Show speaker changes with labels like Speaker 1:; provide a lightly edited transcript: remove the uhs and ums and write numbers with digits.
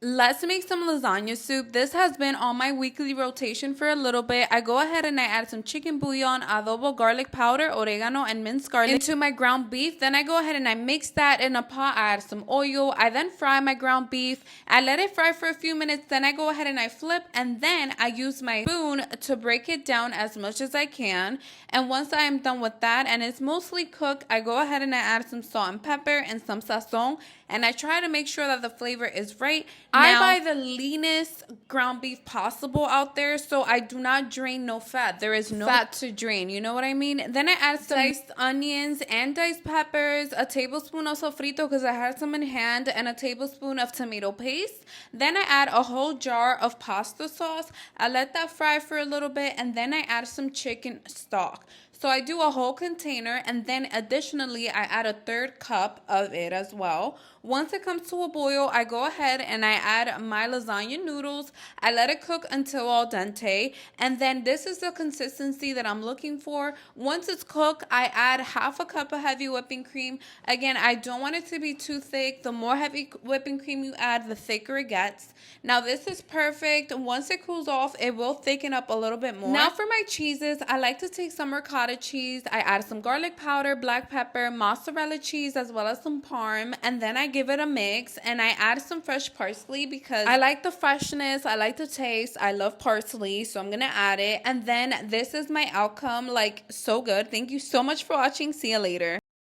Speaker 1: Let's make some lasagna soup. This has been on my weekly rotation for a little bit. I go ahead and I add some chicken bouillon, adobo, garlic powder, oregano, and minced garlic into my ground beef. Then I go ahead and I mix that in a pot. I add some oil. I then fry my ground beef. I let it fry for a few minutes. Then I go ahead and I flip, and then I use my spoon to break it down as much as I can. And once I am done with that and it's mostly cooked, I go ahead and I add some salt and pepper and some sazon. And I try to make sure that the flavor is right. I buy the leanest ground beef possible out there, so I do not drain no fat. There is no fat to drain. You know what I mean? Then I add some diced onions and diced peppers, a tablespoon of sofrito because I had some in hand, and a tablespoon of tomato paste. Then I add a whole jar of pasta sauce. I let that fry for a little bit, and then I add some chicken stock. So I do a whole container, and then additionally I add a third cup of it as well. Once it comes to a boil, I go ahead and I add my lasagna noodles. I let it cook until al dente, and then this is the consistency that I'm looking for. Once it's cooked, I add half a cup of heavy whipping cream. Again, I don't want it to be too thick. The more heavy whipping cream you add, the thicker it gets. Now this is perfect. Once it cools off, it will thicken up a little bit more. Now for my cheeses, I like to take some ricotta cheese. I add some garlic powder, black pepper, mozzarella cheese, as well as some parm, and then I give it a mix, and I add some fresh parsley because I like the freshness, I like the taste, I love parsley, so I'm gonna add it. And then this is my outcome. Like, so good. Thank you so much for watching. See you later.